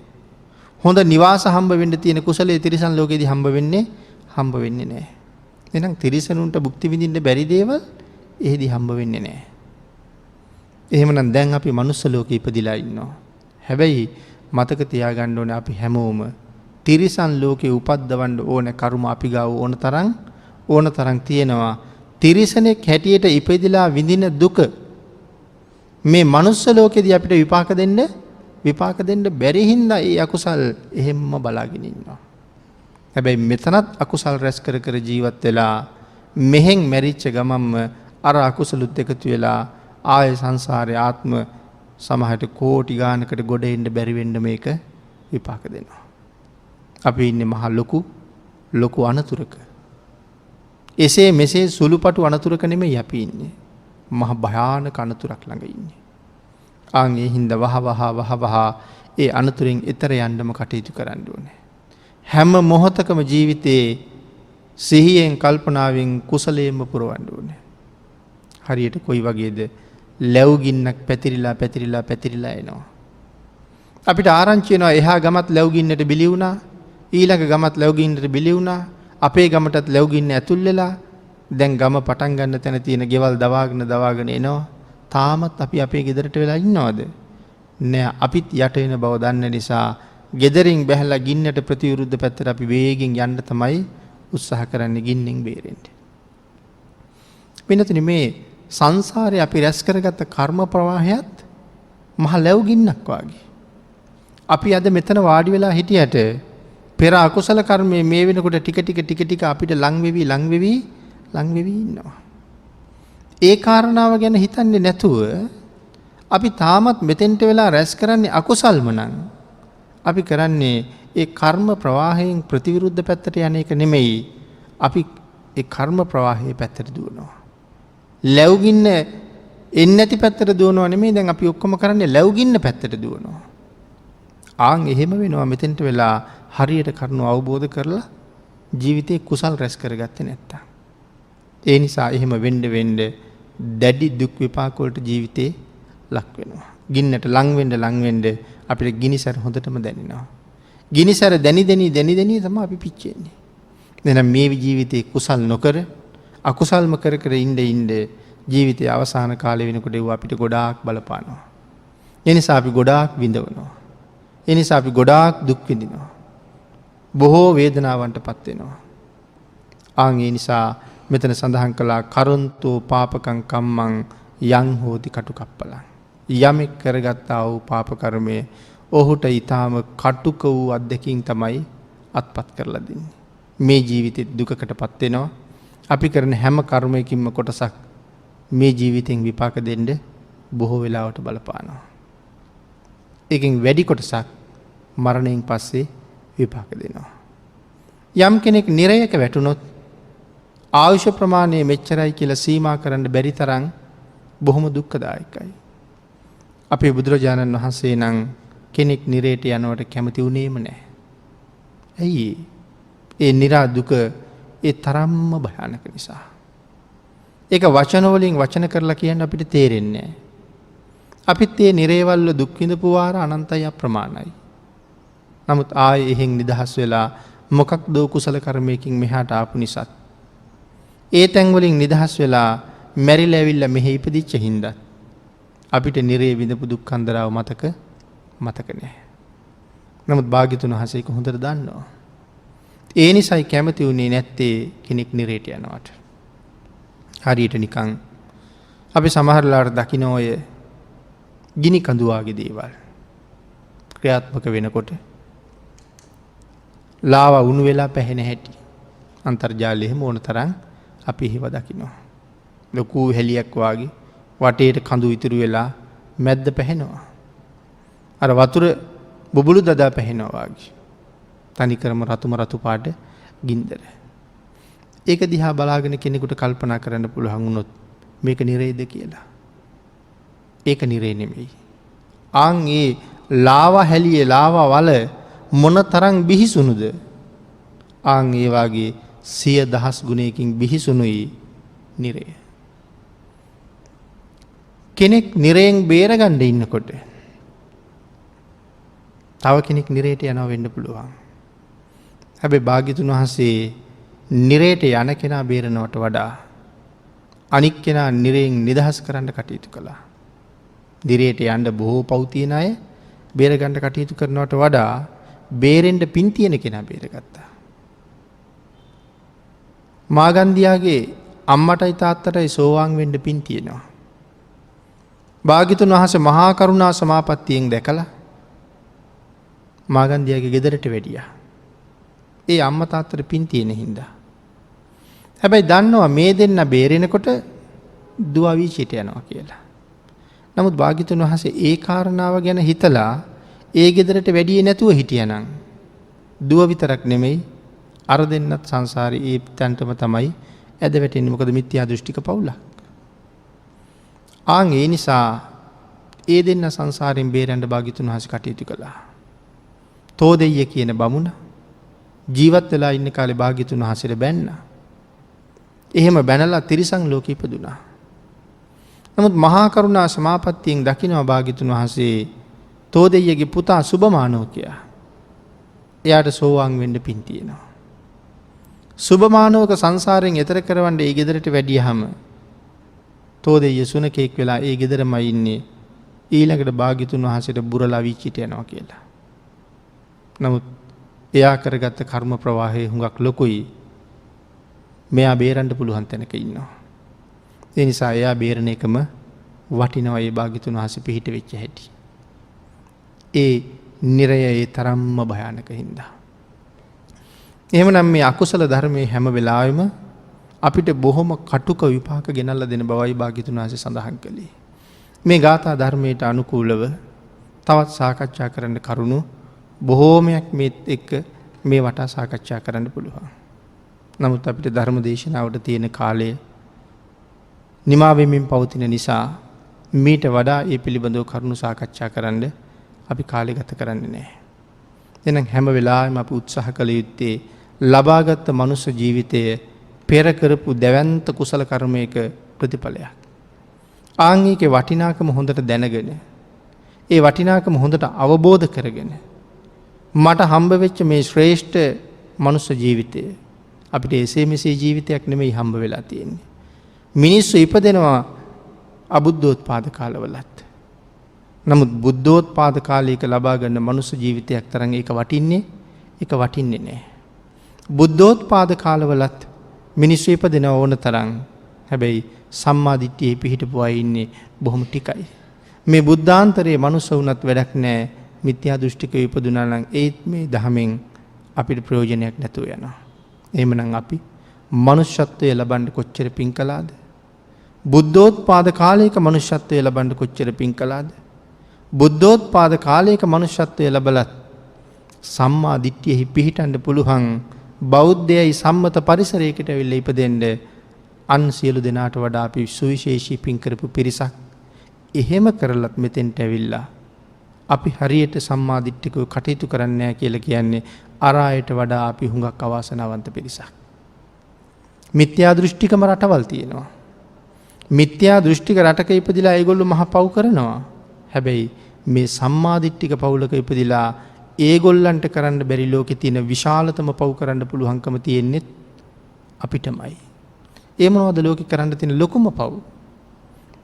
හොඳ නිවාස හම්බ වෙන්න තියෙන කුසලයේ තිරිසන් ලෝකෙදි හම්බ වෙන්නේ නැහැ. එහෙනම් තිරිසනුන්ට භුක්ති විඳින්න බැරි දේවල් එහෙදි හම්බ වෙන්නේ නැහැ. එහෙමනම් දැන් අපි මනුස්ස ලෝකෙ ඉපදිලා ඉන්නවා. හැබැයි මතක තියාගන්න ඕනේ අපි හැමෝම තිරිසන් ලෝකේ උපද්දවන්න ඕන කර්ම අපි ගාව ඕන තරම් තියෙනවා. තිරිසනෙක් හැටියට ඉපදිලා විඳින දුක මේ මනුස්ස ලෝකෙදී අපිට විපාක දෙන්න බැරි හින්දා ඒ අකුසල් එහෙම්ම බලාගෙන ඉන්නවා. හැබැයි මෙතනත් අකුසල් රැස් කර ජීවත් වෙලා මෙහෙන් මැරිච්ච ගමන්ම අර අකුසලුත් එකතු වෙලා ආය සංසාරේ ආත්ම සමහරට කෝටි ගානකට ගොඩ එන්න බැරි වෙන්න මේක විපාක දෙනවා. අපි ඉන්නේ මහ ලොකු අනතුරක. එසේ මෙසේ සුළුපටු අනතුරක නෙමෙයි අපි ඉන්නේ. මහ භයානක අනතුරක් ළඟ ඉන්නේ. ආන් ඒ හින්දා වහ ඒ අනතුරෙන් එතර යන්නම කටයුතු කරන්න ඕනේ. හැම මොහොතකම ජීවිතේ සිහියෙන් කල්පනාවෙන් කුසලයෙන්ම පුරවන්න ඕනේ. හරියට කොයි වගේද ලැබුගින්නක් පැතිරිලා එනවා. අපිට ආරංචි වෙනවා එහා ගමත් ලැබුගින්නට බිලි වුණා. ඊළඟ ගමත් ලැබුගින්නට බිලි වුණා. අපේ ගමටත් ලැබුගින්න ඇතුල් වෙලා දැන් ගම පටන් ගන්න තැන තියෙන ගෙවල් දවාගෙන එනවා. තාමත් අපි අපේ ගෙදරට වෙලා ඉන්නවද? නෑ. අපිත් යට වෙන බව දන්න නිසා ගෙදරින් බැහැලා ගින්නට ප්‍රතිවිරුද්ධ පැත්තට අපි වේගෙන් යන්න තමයි උත්සාහ කරන්නේ ගින්නෙන් බේරෙන්න. වෙනතුනි මේ සංසාරේ අපි රැස් කරගත්ත කර්ම ප්‍රවාහයත් මහ ලැබුගින්නක් වගේ. අපි අද මෙතන වාඩි වෙලා හිටියට පෙර අකුසල කර්මය මේ වෙනකොට ටික අපිට ලං වෙවි ඉන්නවා. ඒ කාරණාව ගැන හිතන්නේ නැතුව අපි තාමත් මෙතෙන්ට වෙලා රැස් කරන්නේ අකුසල්ම නම් අපි කරන්නේ ඒ කර්ම ප්‍රවාහයෙන් ප්‍රතිවිරුද්ධ පැත්තට යන එක නෙමෙයි. අපි ඒ කර්ම ප්‍රවාහයේ පැත්තට දුවනවා. ලැබුගින්න එන්නේ නැති පැත්තට දුවනවා නෙමෙයි. දැන් අපි ඔක්කොම කරන්නේ ලැබුගින්න පැත්තට දුවනවා. ආන් එහෙම වෙනවා මෙතෙන්ට වෙලා හරියට කරුණු අවබෝධ කරලා ජීවිතේ කුසල් රැස් කරගත්තේ නැත්තම්. ඒ නිසා එහෙම වෙන්න දැඩි දුක් විපාක වලට ජීවිතේ ලක් වෙනවා. ගින්නට ලං වෙන්න අපිට ගිනිසර හොඳටම දැනෙනවා. ගිනිසර දැනි තමයි අපි පිච්චෙන්නේ. එහෙනම් මේ ජීවිතේ කුසල් නොකර අකුසල්ම කර ඉන්න ජීවිතයේ අවසාන කාලය වෙනකොට ඒව අපිට ගොඩාක් බලපානවා. ඒ නිසා අපි ගොඩාක් විඳවනවා. ඒ නිසා අපි ගොඩාක් දුක් විඳිනවා. බොහෝ වේදනාවන්ටපත් වෙනවා. ආන් ඒ නිසා මෙතන සඳහන් කළා කරොන්තෝ පාපකං කම්මං යං හෝති කටුකප්පලං. යමෙක් කරගත්තා වූ පාප කර්මය ඔහුට ඊටාම කටුක වූ අත්දැකීම් තමයි අත්පත් කරලා දෙන්නේ. මේ ජීවිතේ දුකකටපත් වෙනවා. අපි කරන හැම කර්මයකින්ම කොටසක් මේ ජීවිතෙන් විපාක දෙන්න බොහෝ වෙලාවට බලපානවා. ඒකෙන් වැඩි කොටසක් මරණයෙන් පස්සේ විපාක දෙනවා. යම් කෙනෙක් නිරයක වැටුනොත් ආයුෂ ප්‍රමාණය මෙච්චරයි කියලා සීමා කරන්න බැරි තරම් බොහොම දුක්ඛදායකයි. අපේ බුදුරජාණන් වහන්සේ නම් කෙනෙක් නිරයට යනවට කැමති වුණේම නැහැ. ඇයි? ඒ නිරා දුක ඒ තරම්ම භයානක නිසා. ඒක වචන වලින් වචන කරලා කියන්න අපිට තේරෙන්නේ නැහැ. අපිත් මේ නිරේවල දුක් විඳපු වාර අනන්තයි අප්‍රමාණයි. නමුත් ආයේ එහෙන් නිදහස් වෙලා මොකක්ද කුසල කර්මයකින් මෙහාට ආපු නිසා ඒ තැන් වලින් නිදහස් වෙලා මැරිලා ඇවිල්ලා මෙහි ඉපදිච්ච හින්දා අපිට නිරේ විඳපු දුක් අන්දරාව මතක නැහැ. නමුත් භාග්‍යතුන් වහන්සේ ඒක හොඳට දන්නවා. ඒ නිසායි කැමති උනේ නැත්තේ කෙනෙක් නිරේට යනවට. හරියට නිකන් අපි සමහරලාට දකින්න ඔය ගිනි කඳු වගේ දේවල් ක්‍රියාත්මක වෙනකොට ලාවා උණු වෙලා පැහෙන හැටි අන්තර්ජාලයේ මොන තරම් අපි හිව දකින්නවා. ලොකු හැලියක් වාගේ වටේට කඳු ඉතුරු වෙලා මැද්ද පැහෙනවා. අර වතුර බුබුලු දදා පැහෙනවා වගේ. තනිකරම රතු පාට ගින්දර. ඒක දිහා බලාගෙන කෙනෙකුට කල්පනා කරන්න පුළුවන් වුණොත් මේක නිරේද කියලා. ඒක නිරේ නෙමෙයි. ආන් ඒ ලාවා හැලියේ ලාවා වල මොන තරම් බිහිසුණුද? ආන් ඒ වාගේ 100,000 ගුණයකින් බිහිසුණුයි නිරය. කෙනෙක් නිරයෙන් බේරගන්න ඉන්නකොට තව කෙනෙක් නිරයට යනවා වෙන්න පුළුවන්. හැබැයි භාග්‍යතුන් වහන්සේ නිරයට යන කෙනා බේරනවට වඩා අනික් කෙනා නිරයෙන් නිදහස් කරන්න කටයුතු කළා. නිරයට යන්න බොහෝ පව් තියන අය බේරගන්න කටයුතු කරනවට වඩා බේරෙන්න පින් තියෙන කෙනා බේරගත්තා. මාගන්දියාගේ අම්මටයි තාත්තටයි සෝවාන් වෙන්න පින් තියෙනවා. භාග්‍යතුන් වහන්සේ මහා කරුණා සමාපත්තියෙන් දැකලා මාගන්දියාගේ ගෙදරට වැඩියා. ඒ අම්මා තාත්තට පින් තියෙන හින්දා. හැබැයි දන්නවා මේ දෙන්න බේරෙනකොට දුව වීචිට යනවා කියලා. නමුත් භාග්‍යතුන් වහන්සේ ඒ කාරණාව ගැන හිතලා ඒ ගෙදරට වැඩියේ නැතුව හිටියනම් දුව විතරක් නෙමෙයි අර දෙන්නත් සංසාරේ ඒ තැනටම තමයි ඇද වැටෙන්නේ. මොකද මිත්‍යා දෘෂ්ටික පවුලක්. ආන් ඒ නිසා ඒ දෙන්න සංසාරයෙන් බේරෙන්න භාග්‍යතුන් වහන්සේ කටයුතු කළා. තෝදෙය්‍ය කියන බමුණ ජීවත් වෙලා ඉන්න කාලේ භාග්‍යතුන් වහන්සේට බැන්නා. එහෙම බැනලා තිරිසන් ලෝකෙ ඉපදුනා. නමුත් මහා කරුණා සමාපත්තියෙන් දකිනවා භාග්‍යතුන් වහන්සේ තෝදෙය්‍යගේ පුතා සුබමානෝකයා. එයාට සෝවාන් වෙන්න පින් තියෙනවා. සුබමානෝක සංසාරයෙන් එතර කරවන්න ඒ ගෙදරට වැඩියහම තෝදෙය්‍ය සුනකෙක් වෙලා ඒ ගෙදරමයි ඉන්නේ. ඊළඟට භාග්‍යතුන් වහන්සේට බුරලා වීචිට යනවා කියලා. නමුත් එයා කරගත්ත කර්ම ප්‍රවාහය හුඟක් ලොකුයි. මෙයා බේරන්න පුළුවන් තැනක ඉන්නවා. ඒ නිසා එයා බේරණ එකම වටිනවා. ඒ භාග්‍යතුන් වහන්සේ පිහිට වෙච්ච හැටි. ඒ නිරය ඒ තරම්ම භයානක හින්දා. එහෙමනම් මේ අකුසල ධර්මයේ හැම වෙලාවෙම අපිට බොහොම කටුක විපාක ගෙනල්ලා දෙන බවයි භාග්‍යතුන් වහන්සේ සඳහන් කළේ. මේ ගාථා ධර්මයට අනුකූලව තවත් සාකච්ඡා කරන්න කරුණු බොහෝමයක් මේත් එක්ක මේ වටා සාකච්ඡා කරන්න පුළුවන්. නමුත් අපිට ධර්ම දේශනාවට තියෙන කාලය නිමා වෙමින් පවතින නිසා මීට වඩා ඒ පිළිබඳව කරුණු සාකච්ඡා කරන්න අපි කාලය ගත කරන්නේ නැහැ. එහෙනම් හැම වෙලාවෙම අපි උත්සාහ කළ යුත්තේ ලබාගත් මනුෂ්‍ය ජීවිතය පෙර කරපු දැවැන්ත කුසල කර්මයක ප්‍රතිඵලයක්. ආංගිකේ වටිනාකම හොඳට දැනගෙන ඒ වටිනාකම හොඳට අවබෝධ කරගෙන මට හම්බ වෙච්ච මේ ශ්‍රේෂ්ඨ මනුෂ්‍ය ජීවිතය අපිට එසේ මෙසේ ජීවිතයක් නෙමෙයි හම්බ වෙලා තියෙන්නේ. මිනිස්සු ඉපදෙනවා අබුද්ධෝත්පාද කාලවලත්. නමුත් බුද්ධෝත්පාද කාලයක ලබා ගන්න මනුෂ්‍ය ජීවිතයක් තරම් ඒක වටින්නේ නැහැ. බුද්ධෝත්පාද කාලවලත් මිනිස්සු ඉපදෙන ඕන තරම් හැබැයි සම්මා දිට්ඨියේ පිහිටපු අය ඉන්නේ බොහොම ටිකයි. මේ බුද්ධාන්තරයේ මනුෂ්‍ය වුණත් වැඩක් නැහැ. මිත්‍යා දෘෂ්ටික ඉපදුනා නම් ඒත් මේ ධහමෙන් අපිට ප්‍රයෝජනයක් නැතුව යනවා. එහෙමනම් අපි මනුෂ්‍යත්වය ලබන්න කොච්චර පින් කළාද? බුද්ධෝත්පාද කාලයක මනුෂ්‍යත්වය ලබන්න කොච්චර පින් කළාද? බුද්ධෝත්පාද කාලයක මනුෂ්‍යත්වය ලැබලත් සම්මා දිට්ඨියෙහි පිහිටන්න පුළුවන් බෞද්ධයයි සම්මත පරිසරයකට ඇවිල්ලා ඉපදෙන්න අන් සියලු දෙනාට වඩා අපි සුවිශේෂී පින් කරපු පිරිසක්. එහෙම කරලත් මෙතෙන්ට ඇවිල්ලා අපි හරියට සම්මා දිට්ඨිකව කටයුතු කරන්නේ නැහැ කියලා කියන්නේ අර අයට වඩා අපි හුඟක් අවාසනාවන්ත පිරිසක්. මිත්‍යා දෘෂ්ටිකම රටවල් තියෙනවා. මිත්‍යා දෘෂ්ටික රටක ඉපදිලා ඒගොල්ලෝ මහ පව් කරනවා. හැබැයි මේ සම්මාදිට්ඨික පවුලක ඉපදිලා ඒගොල්ලන්ට කරන්න බැරි ලෝකේ තියෙන විශාලතම පව් කරන්න පුළුවන්කම තියෙන්නේ අපිටමයි. ඒ මොනවද ලෝකේ කරන්න තියෙන ලොකුම පව්?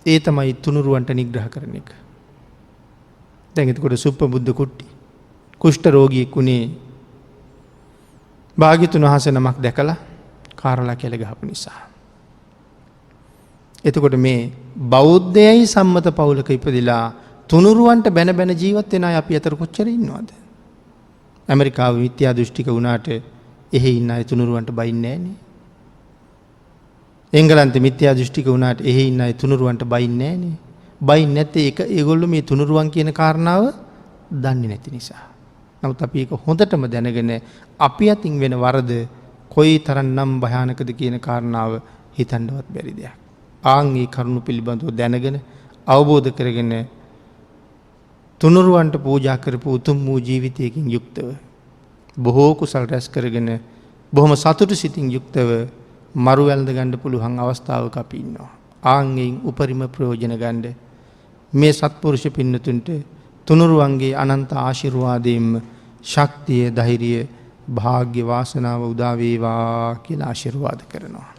ඒ තමයි තුනුරුවන්ට නිග්‍රහ කරන එක. දැන් එතකොට සුප්පබුද්ධ කුට්ටි කුෂ්ඨ රෝගියෙක් උනේ භාග්‍යතුන් වහන්සේ නමක් දැකලා කාරලා කියලා ගහපු නිසා. එතකොට මේ බෞද්ධයයි සම්මත පවුලක ඉපදිලා තුනුරුවන්ට බැන බැන ජීවත් වෙන අය අපි අතර කොච්චර ඉන්නවද? ඇමරිකාව මිත්‍යා දෘෂ්ටික වුණාට එහෙ ඉන්න අය තුනුරුවන්ට බයින්නේ නැහනේ. එංගලන්තේ මිත්‍යා දෘෂ්ටික වුණාට එහෙ ඉන්න අය තුනුරුවන්ට බයින්නේ නැහනේ. බයින්නේ නැත්තේ ඒගොල්ලෝ මේ තුනුරුවන් කියන කාරණාව දන්නේ නැති නිසා. නමුත් අපි ඒක හොඳටම දැනගෙන අපි අතින් වෙන වරද කොයි තරම්නම් භයානකද කියන කාරණාව හිතන්නවත් බැරි දෙයක්. ආන් මේ කරුණු පිළිබඳව දැනගෙන අවබෝධ කරගෙන තුනුරුවන්ට පූජා කරපු උතුම් වූ ජීවිතයකින් යුක්තව බොහෝ කුසල් රැස් කරගෙන බොහොම සතුටු සිතින් යුක්තව මරු වැළඳ ගන්න පුළුවන් අවස්ථාවක අපි ඉන්නවා. ආන්ගෙන් උපරිම ප්‍රයෝජන ගන්න මේ සත්පුරුෂ පින්නතුන්ට තුනුරුවන්ගේ අනන්ත ආශිර්වාදයෙන් ශක්තිය, ධෛර්යය, භාග්‍ය වාසනාව උදා වේවා කියලා ආශිර්වාද කරනවා.